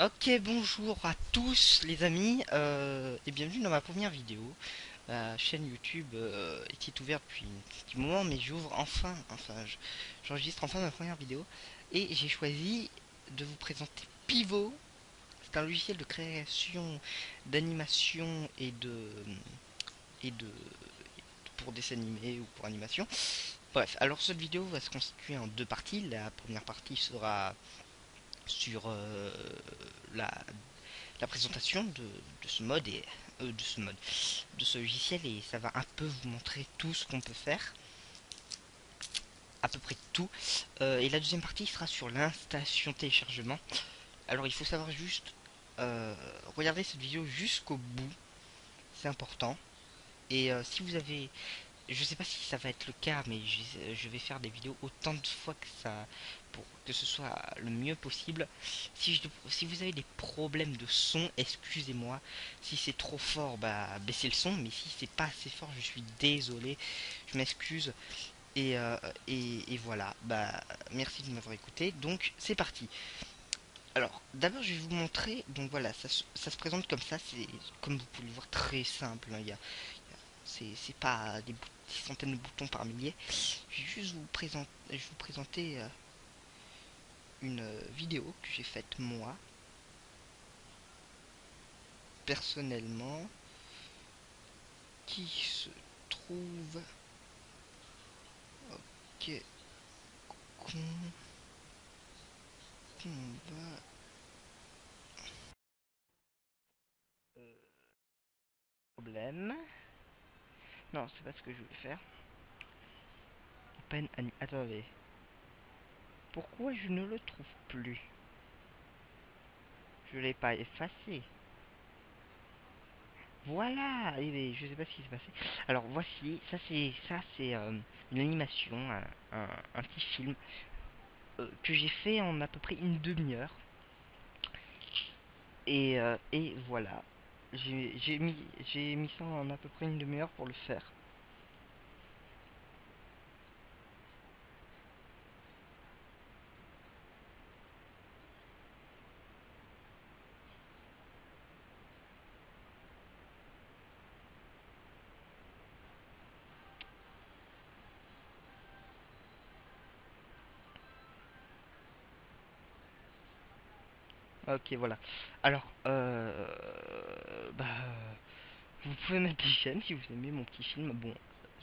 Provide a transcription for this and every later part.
Ok, bonjour à tous les amis et bienvenue dans ma première vidéo. Ma chaîne YouTube était ouverte depuis un petit moment, mais j'enregistre enfin ma première vidéo et j'ai choisi de vous présenter Pivot. C'est un logiciel de création d'animation et de pour dessin animé ou pour animation. Bref, alors cette vidéo va se constituer en deux parties. La première partie sera sur la la présentation de ce mode et de ce logiciel, et ça va un peu vous montrer tout ce qu'on peut faire, à peu près tout. Et la deuxième partie sera sur l'installation téléchargement. Alors il faut savoir juste regarder cette vidéo jusqu'au bout, c'est important. Et si vous avez, je sais pas si ça va être le cas, mais je vais faire des vidéos autant de fois que ça, pour que ce soit le mieux possible. Si vous avez des problèmes de son, excusez-moi. Si c'est trop fort, bah baissez le son. Mais si c'est pas assez fort, je suis désolé. Je m'excuse. Et, euh, et voilà. Bah merci de m'avoir écouté. Donc c'est parti. Alors d'abord je vais vous montrer. Donc voilà, ça se présente comme ça. C'est comme vous pouvez le voir très simple, hein. C'est pas des centaines de boutons par milliers. Je vais juste je vais vous présenter une vidéo que j'ai faite moi, personnellement, qui se trouve que qu'on va problème. Non, c'est pas ce que je voulais faire. Attendez. Pourquoi je ne le trouve plus? Je l'ai pas effacé. Voilà, je sais pas ce qui s'est passé. Alors voici, ça c'est une animation, un petit film que j'ai fait en à peu près une demi-heure. Et voilà, j'ai mis ça en à peu près une demi-heure pour le faire. Ok, voilà. Alors, bah, vous pouvez mettre des j'aime si vous aimez mon petit film. Bon,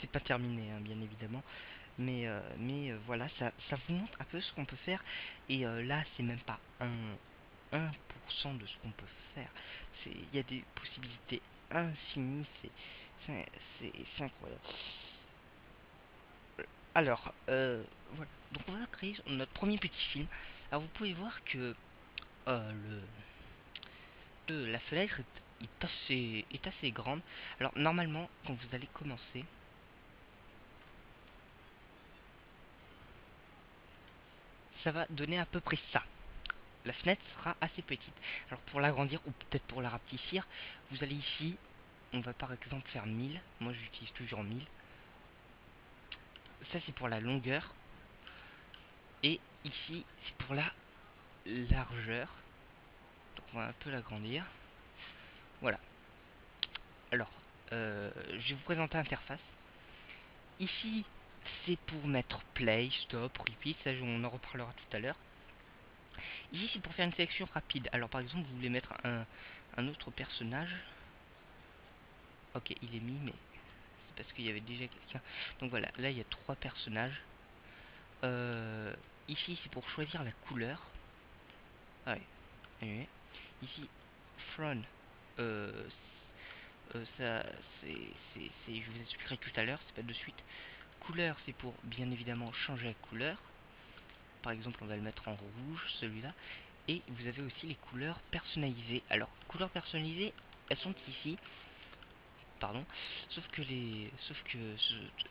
c'est pas terminé, hein, bien évidemment. Mais voilà, ça vous montre un peu ce qu'on peut faire. Et là, c'est même pas 1% de ce qu'on peut faire. Il y a des possibilités infinies. C'est c'est incroyable. Alors, voilà. Donc on va créer notre premier petit film. Alors vous pouvez voir que le la fenêtre est assez grande. Alors normalement, quand vous allez commencer, ça va donner à peu près ça. La fenêtre sera assez petite. Alors pour l'agrandir ou peut-être pour la rapetissir, vous allez ici, on va par exemple faire 1000. Moi j'utilise toujours 1000. Ça c'est pour la longueur. Et ici c'est pour la largeur. Donc on va un peu l'agrandir. Voilà. Alors, je vais vous présenter l'interface. Ici, c'est pour mettre play, stop, repeat, ça on en reparlera tout à l'heure. Ici, c'est pour faire une sélection rapide. Alors, par exemple, vous voulez mettre un autre personnage. Ok, il est mis, mais c'est parce qu'il y avait déjà quelqu'un. Donc voilà, là, il y a trois personnages. Euh, Ici, c'est pour choisir la couleur. Ah ouais, ouais. Ici, front. Euh, Ça, je vous expliquerai tout à l'heure, c'est pas de suite. Couleur, c'est pour bien évidemment changer la couleur. Par exemple, on va le mettre en rouge, celui-là. Et vous avez aussi les couleurs personnalisées. Alors, couleurs personnalisées, elles sont ici, pardon. Sauf que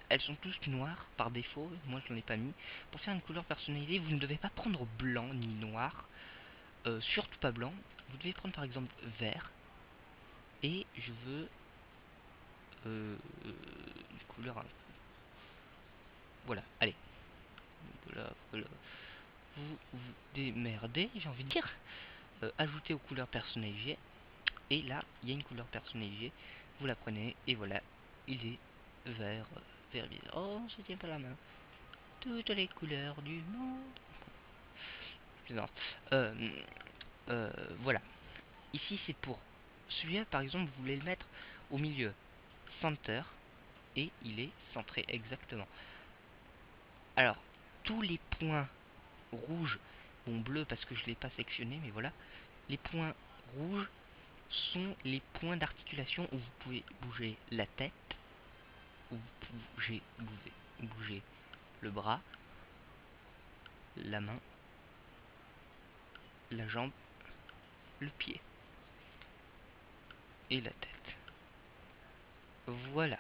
elles sont toutes noires par défaut. Moi, je n'en ai pas mis. Pour faire une couleur personnalisée, vous ne devez pas prendre blanc ni noir. Surtout pas blanc. Vous devez prendre par exemple vert. Et je veux une couleur. Voilà, allez. Voilà, voilà. Vous vous démerdez, j'ai envie de dire. ajouter aux couleurs personnalisées. Et là, il y a une couleur personnalisée. Vous la prenez et voilà, il est vert, vert bizarre. Oh, je tiens pas la main. Toutes les couleurs du monde. Non. Voilà. Ici, c'est pour celui-là, par exemple, vous voulez le mettre au milieu, center, et il est centré exactement. Alors, tous les points rouges, bon bleu parce que je l'ai pas sectionné, mais voilà, les points rouges sont les points d'articulation où vous pouvez bouger la tête, où vous pouvez bouger le bras, la main, la jambe, le pied et la tête. Voilà.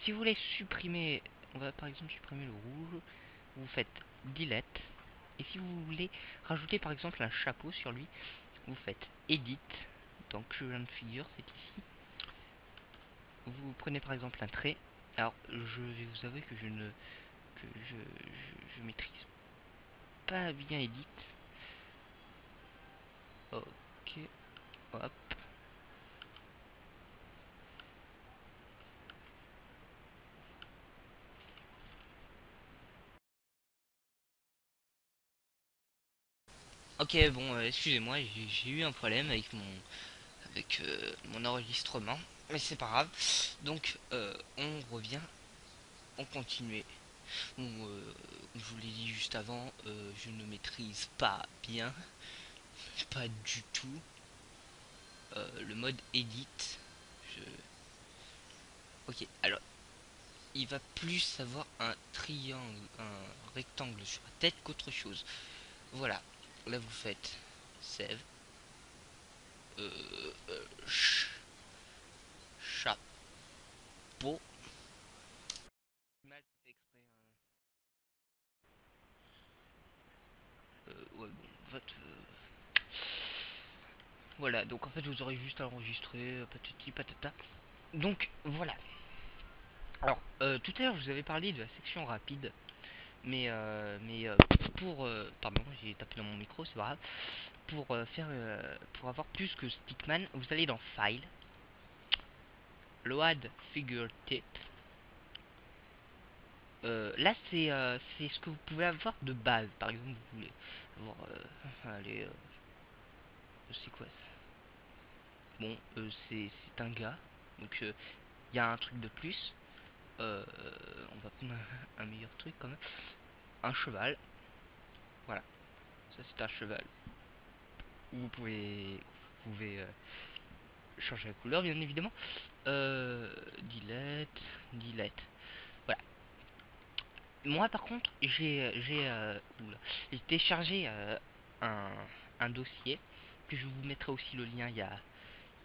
Si vous voulez supprimer, on va par exemple supprimer le rouge, vous faites delete. Et si vous voulez rajouter par exemple un chapeau sur lui, vous faites edit. Donc current figure, c'est ici. Vous prenez par exemple un trait. Alors je vais vous avouer que je maîtrise pas bien edit. Ok, hop. Ok, bon, excusez-moi, j'ai eu un problème avec mon enregistrement, mais c'est pas grave. Donc, on revient, on continue. Bon, comme je vous l'ai dit juste avant, je ne maîtrise pas bien, pas du tout, le mode edit. Je... Ok, alors, il va plus avoir un triangle, un rectangle sur la tête qu'autre chose. Voilà, là vous faites save, ch chapeau. Mal fait exprès, ouais, bon, en fait, voilà, donc en fait vous aurez juste à enregistrer, patati patata. Donc voilà. Alors, tout à l'heure je vous avais parlé de la section rapide, mais pardon, j'ai tapé dans mon micro, c'est pas grave. Pour avoir plus que Stickman, vous allez dans File, Load Figure Tip. Là c'est ce que vous pouvez avoir de base. Par exemple, vous voulez avoir, allez, c'est quoi ça? Bon, c'est un gars, donc il y a un truc de plus. On va prendre un meilleur truc quand même. Un cheval. Voilà, ça c'est un cheval. Vous pouvez changer la couleur, bien évidemment. Delete, delete. Voilà. Moi, par contre, j'ai téléchargé un, un dossier que je vous mettrai aussi le lien. Il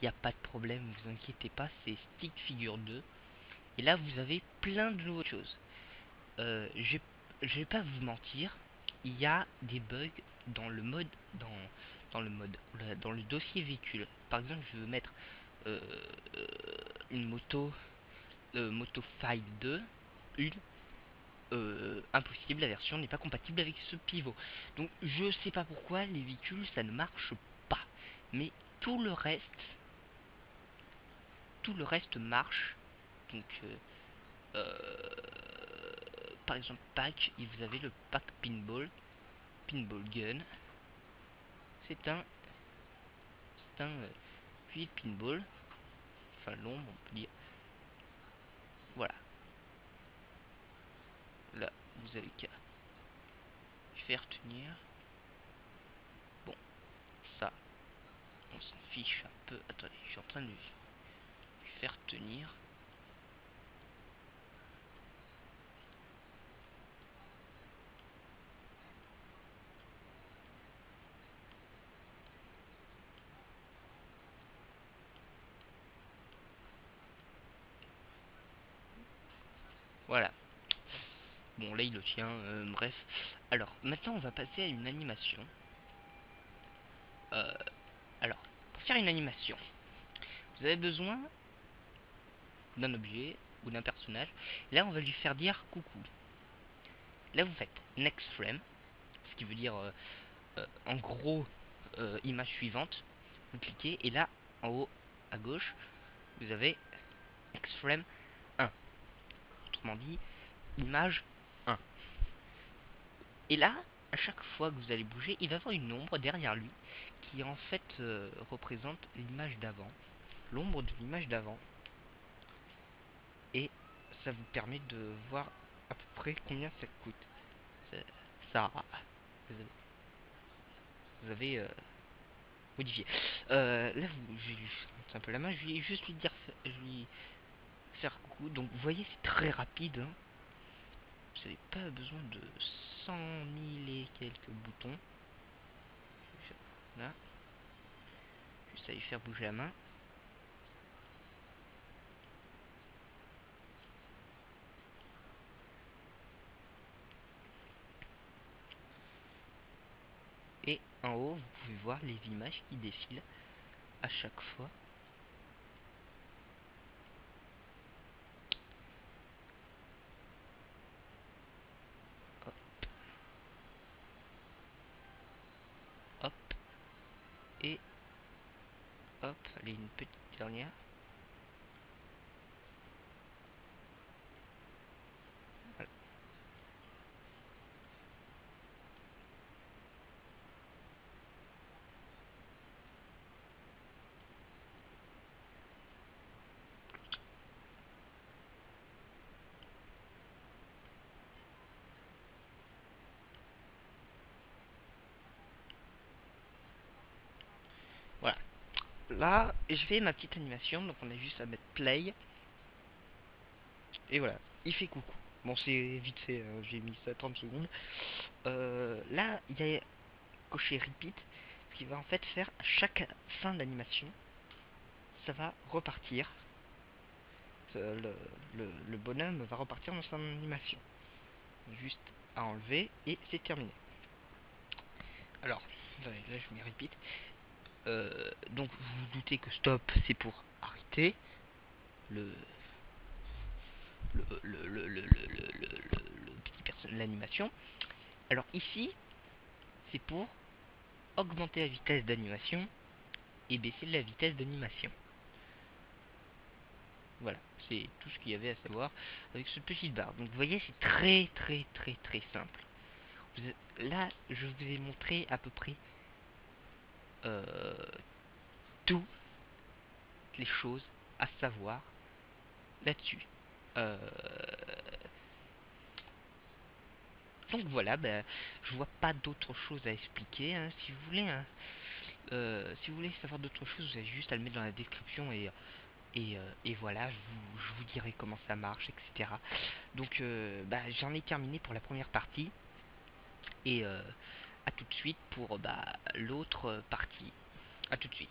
y a pas de problème, vous inquiétez pas. C'est Stick Figure 2. Et là, vous avez plein de nouvelles choses. Je vais pas vous mentir, il y a des bugs dans le mode, dans le mode, dans le dossier véhicule. Par exemple, je veux mettre euh, euh, une moto file 2, une impossible, la version n'est pas compatible avec ce pivot. Donc je sais pas pourquoi les véhicules ça ne marche pas, mais tout le reste, tout le reste marche. Donc par exemple pack, et vous avez le pack pinball gun. C'est un fusil de pinball, enfin long on peut dire. Voilà, là vous avez qu'à faire tenir. Bon, ça on s'en fiche un peu. Attendez, je suis en train de lui faire tenir. Voilà. Bon, là il le tient, bref. Alors, maintenant on va passer à une animation. Euh, alors, pour faire une animation, vous avez besoin d'un objet ou d'un personnage. Là, on va lui faire dire coucou. Là, vous faites next frame, ce qui veut dire en gros, image suivante, vous cliquez et là en haut à gauche vous avez Xframe 1, autrement dit image 1. Et là, à chaque fois que vous allez bouger, il va y avoir une ombre derrière lui qui en fait représente l'image d'avant, l'ombre de l'image d'avant. Et ça vous permet de voir à peu près combien ça coûte. Ça, vous avez modifié. Là, c'est un peu la main, je vais juste lui dire, je lui faire coucou. Donc vous voyez, c'est très rapide, hein. Vous n'avez pas besoin de 100 000 et quelques boutons. Là, juste à lui faire bouger la main. Et en haut, vous pouvez voir les images qui défilent à chaque fois. Hop, hop, et hop, allez, une petite dernière. Voilà. Voilà. Là, je fais ma petite animation, donc on a juste à mettre play. Et voilà, il fait coucou. Bon, c'est vite fait, j'ai mis ça 30 secondes. Là, il y a coché repeat, ce qui va en fait faire à chaque fin d'animation, ça va repartir. Le bonhomme va repartir dans son animation. Juste à enlever et c'est terminé. Alors, là je mets repeat. Donc vous vous doutez que stop c'est pour arrêter le l'animation. Alors ici c'est pour augmenter la vitesse d'animation et baisser la vitesse d'animation. Voilà, c'est tout ce qu'il y avait à savoir avec ce petit barre. Donc vous voyez, c'est très très très très simple. Là, je vous ai montré à peu près euh, toutes les choses à savoir là-dessus. Euh, donc voilà, ben, je vois pas d'autre chose à expliquer, hein. Si vous voulez, hein, si vous voulez savoir d'autres choses, vous avez juste à le mettre dans la description et voilà, je vous dirai comment ça marche, etc. Donc bah, j'en ai terminé pour la première partie et à tout de suite pour bah, l'autre partie. À tout de suite.